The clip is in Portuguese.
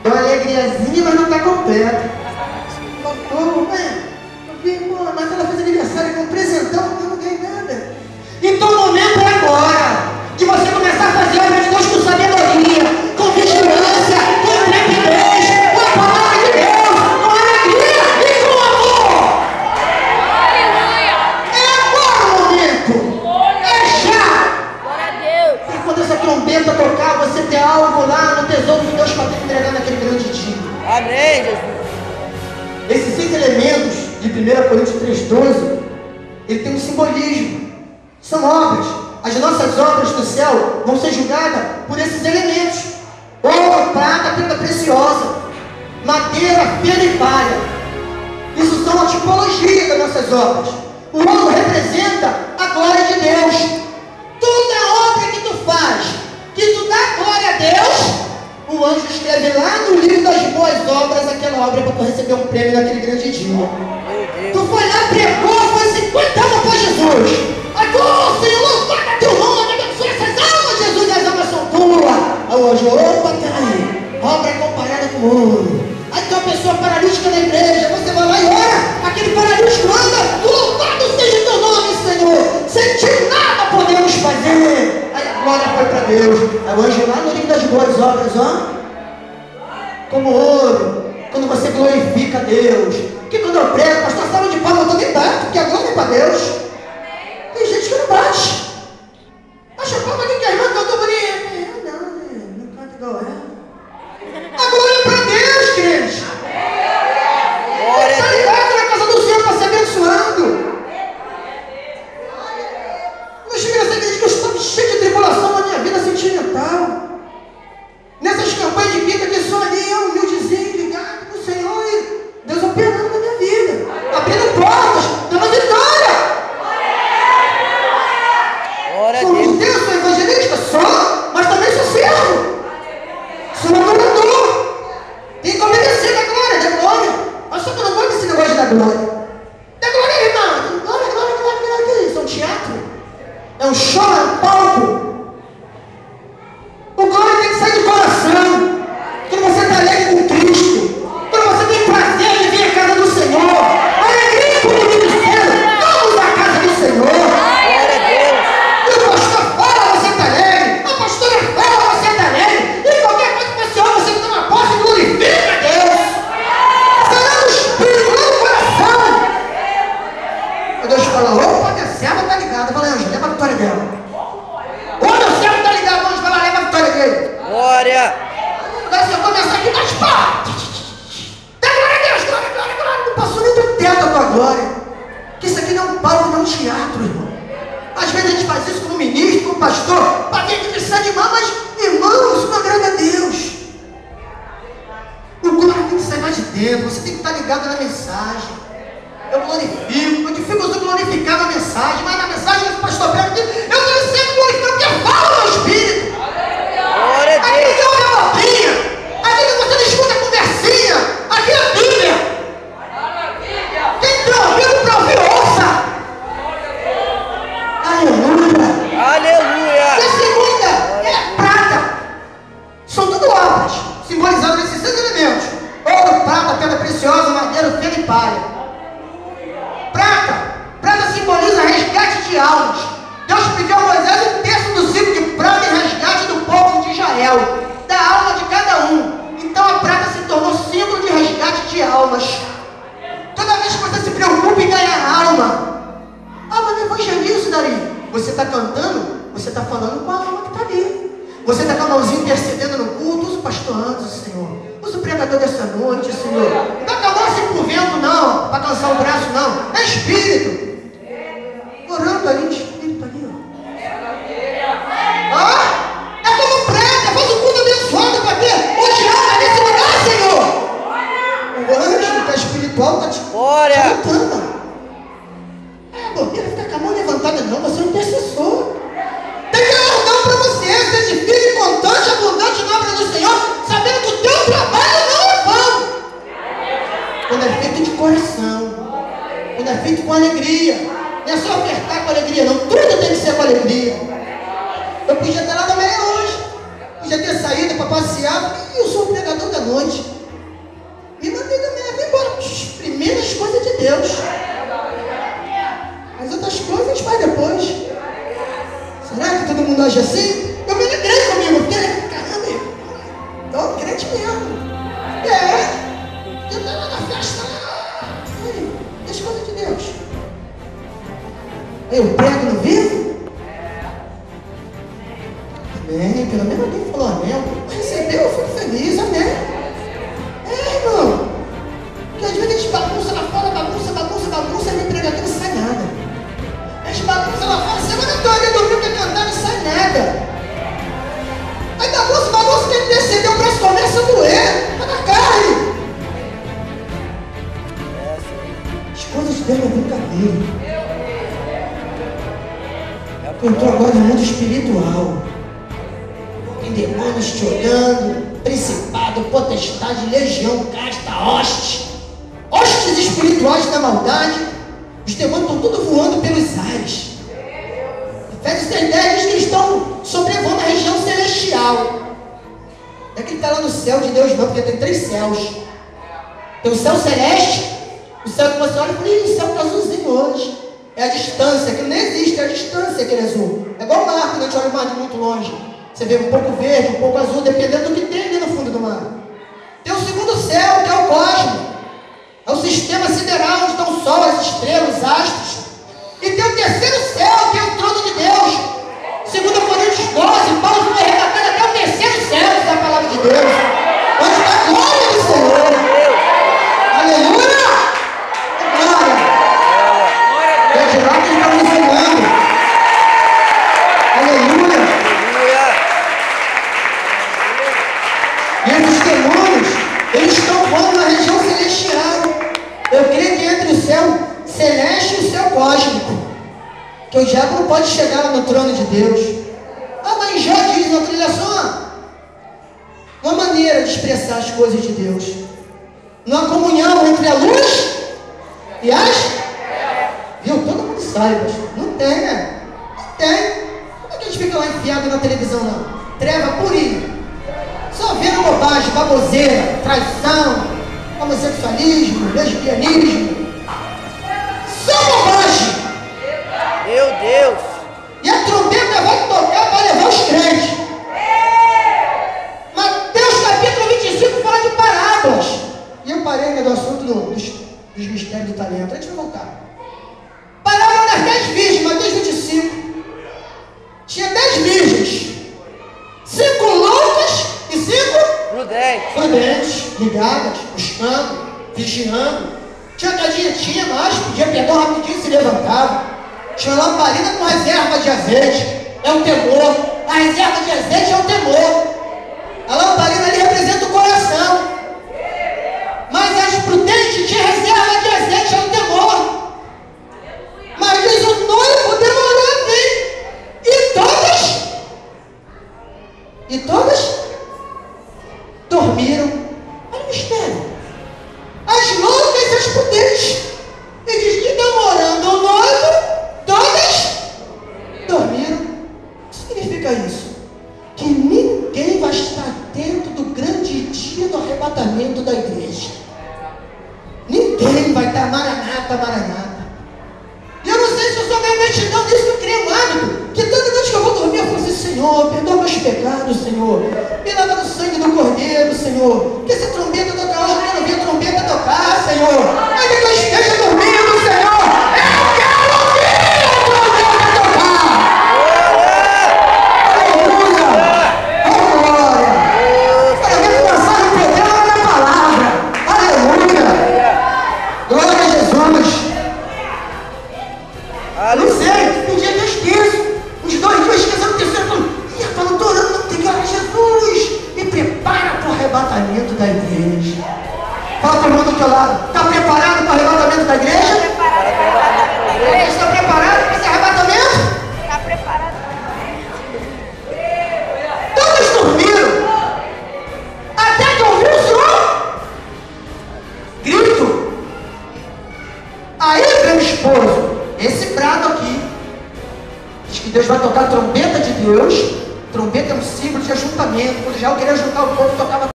Dá uma alegriazinha, mas não está completa. Faltou, mas ela fez aniversário com um presentão, eu não ganhei nada. Então o momento é agora de você começar a fazer a obra de Deus com sabedoria, com vigilância, com intrepidez, com a palavra de Deus, com alegria e com amor. É agora o momento. É já. E quando essa trombeta tocar, você ter algo lá no tesouro de Deus para te entregar naquele grande dia. Amém, Jesus. Esses 6 elementos de 1 Coríntios 3,12, ele tem um simbolismo. São obras. As nossas obras do céu vão ser julgadas por esses elementos: ouro, prata, pedra preciosa, madeira, feno e palha. Isso são a tipologia das nossas obras. O ouro representa a glória de Deus. Toda obra que tu faz, que tu dá glória a Deus, o anjo escreve lá no livro das boas obras aquela obra para tu receber um prêmio naquele grande dia. Tu foi lá, pregou, foi 50 anos para Jesus. Agora, Senhor, louvado teu nome, abençoa essas almas, Jesus, as almas são tuas. Aí o anjo, opa, peraí, obra comparada com ouro. Aí tem uma pessoa paralítica na igreja, você vai lá e ora, aquele paralítico anda, louvado seja teu nome, Senhor. Sem ti nada podemos fazer. Aí a glória foi para Deus. Aí o anjo lá no livro das boas obras, ó, como ouro, quando você glorifica a Deus. Porque quando eu prego, pastor, salva de palmas, eu também bato, porque a glória é para Deus. Tem gente que não bate. Acha palma aqui que a irmã cantou bonita. Não canta igual ela. A glória é para Deus, crente. Glória a Deus. Está na casa do Senhor para se abençoando. Não chega nessa igreja que eu estou cheio de tribulação na minha vida sentimental. Nessas campanhas de quinta que só ali eu, humildezinho, ligado com o Senhor, e Deus operando na minha vida, abrindo portas, dando vitória. Sou Deus, sou evangelista, sou, mas também sou servo. Sou adorador. Tem que obedecer da glória, da glória. Mas só que eu não gosto desse negócio da glória. Da glória, irmão. Glória, glória, glória, glória. Que é isso? É um teatro? É um show, é um palco. O glória tem que sair do coração. Quando você está alegre com Cristo, quando você tem prazer de vir à casa do Senhor, alegria por o ministério, vamos à casa do Senhor. E o pastor fala, você está alegre. A pastora fala, você está alegre. E qualquer coisa que você ouve, você toma posse e glorifica a Deus. Você dá no espírito, lá no coração. Aí Deus fala, opa, minha serva está ligada. Eu falei, anjo, leva a vitória dela. Ô, meu servo está ligado, anjo, vai lá, leva a vitória dele. Glória. Agora se eu começar aqui, mas pá! Dá glória a Deus, glória, glória, glória. Não passou nem do teto a tua glória. Que isso aqui não é um palco, não é um teatro, irmão. Às vezes a gente faz isso como ministro, como pastor, para gente desanimar, mas, irmão, isso não agrada a Deus. O glória tem que sair mais de dentro, você tem que estar ligado na mensagem. Eu glorifico, eu dificulto glorificar na mensagem, mas na mensagem do pastor Pedro, eu não sempre glorificar porque eu falo no Espírito. Glória a Aqui Deus. não é uma roupinha, aqui não você não escuta conversinha, aqui é a Bíblia. Quem tem ouvido para ouvir, ouça. Aleluia. Aleluia. E a segunda é prata. São tudo obras, simbolizando esses 6 elementos: ouro, prata, pedra preciosa, madeira, feno e palha. Prata simboliza resgate de almas. Deus pediu a Moisés 1/3 do ciclo de prata em resgate do povo de Israel, da alma de cada um. Então a prata se tornou símbolo de resgate de almas. Toda vez que você se preocupa em ganhar alma, mas não evangeliza, Dari. Você está cantando, você está falando com a alma que está ali. Você está com a mãozinha intercedendo no culto. Usa o pastor antes, Senhor. Usa o pregador dessa noite, Senhor. Não dá com a mão assim por vento, não, para cansar o braço, não. É espírito. Orando ali, espírito ali, ó. É como prega, faz o culto abençoado para ter o diabo nesse lugar, Senhor. O anjo que está espiritual está te lutando. Porque ele fica com a mão levantada, não, você é um intercessor. Tem que dar ordem para você, ser edifique, contante, abundante na obra do Senhor, sabendo que o teu trabalho não é vão. Quando é feito de coração, quando é feito com alegria, não é só ofertar com alegria, não, tudo tem que ser com alegria. Eu podia estar lá na meia hoje, podia ter saído para passear, e eu sou o pregador da noite. Me manteiga mesmo, vai embora. Primeiro as coisas de Deus. As outras coisas a gente faz depois. Será que todo mundo age assim? Eu me alegrei comigo, porque caramba, tô crente mesmo. Eu tava na festa lá. As coisas de Deus. Eu prego no vivo? Amém. Pelo menos alguém falou amém. Recebeu, eu fico feliz, amém. Irmão. Porque às vezes a gente bagunça lá fora, bagunça, e nem pregador não sai nada. A gente bagunça lá fora, semana toda, domingo que cantar, não sai nada. Aí bagunça, quem descendeu, o braço começa a doer, tá na carne. As coisas de Deus não é brincadeira. Eu estou agora no mundo espiritual. Tem demônios te olhando, principado, potestade, legião, casta, hostes espirituais da maldade. Os demônios estão todos voando pelos ares. Efésios 3:10 diz que eles estão sobrevoando a região celestial. Não é que ele está lá no céu de Deus não, porque tem 3 céus. Tem o céu celeste, o céu que você olha e fala, o céu está azulzinho hoje. É a distância, que não existe, é a distância aquele azul. É igual o mar, quando a gente olha o mar de muito longe. Você vê um pouco verde, um pouco azul, dependendo do que tem ali no fundo do mar. Tem o segundo céu, que é o cosmos. É o sistema sideral, onde estão o sol, as estrelas, os astros. E tem o terceiro céu, que é o trono de Deus. 2 Coríntios 12, Paulo foi arrebatado até o terceiro céu, diz a palavra de Deus. Onde está a glória do Senhor. Aleluia! Glória! É de lá que ele está nos ensinando. Aleluia! E esses demônios, eles estão voando na região celestial. Eu creio que entre o céu celeste e o céu cósmico, que o diabo não pode chegar no trono de Deus. Mas já diz na trilha só, uma maneira de expressar as coisas de Deus, numa comunhão entre a luz e as... Viu? Todo mundo sabe, pastor. Não tem, né? Não tem. Como é que a gente fica lá enfiado na televisão, não? Treva purinha. Só vendo bobagem, baboseira, traição, homossexualismo, lesbianismo. Só bobagem. Meu Deus. E a trombeta vai tocar para levar os crentes. Mateus capítulo 25 fala de parábolas. E eu parei do assunto dos mistérios do talento. A gente vai voltar. Parábola das 10 virgens, Mateus 25. Tinha 10 virgens. 5 loucas e 5 prudentes, ligadas, buscando, vigiando. Tinha tadinha, tinha mais, pedia perdão rapidinho e se levantava. Tinha lamparina com reserva de azeite, é o temor. A reserva de azeite é o temor. A lamparina ali representa o coração. Mas as prudentes tinham reserva de azeite, é o temor. Mas diz o noivo demorou a vir. E todas dormiram. Olha o mistério. As loucas e as prudentes. E diz que demorando o noivo, todas dormiram. O que significa isso? Que ninguém vai estar dentro do grande dia do arrebatamento da igreja. Ninguém vai estar maranata. E eu não sei se eu sou meio mentidão disso, que eu criei um hábito. Que toda noite que eu vou dormir, eu falo assim, Senhor, perdoa meus pecados, Senhor. Me lava no sangue do Cordeiro, Senhor. Que essa trombeta tocar hoje, eu quero ouvir a trombeta tocar, Senhor. Ainda que eu esteja dormindo, Senhor, eu quero ouvir a trombeta tocar. Aleluia! Oh, glória! Cada vez que passar no programa, a minha palavra. Aleluia! Glória a Jesus! Não sei, um dia eu esqueço. Uns 2 dias esquecendo o terceiro. Eu não estou orando, não tem que orar. Jesus, me prepara para o arrebatamento da igreja. Fala para o irmão do teu lado. Está preparado para o arrebatamento da igreja? Está preparado para esse arrebatamento? Está preparado. Todos dormiram. Até que ouviu o som. Grito. Aí vem o esposo. Esse brado aqui. Diz que Deus vai tocar a trombeta de Deus. Trombeta é um símbolo de ajuntamento. Quando já eu queria juntar o povo, tocava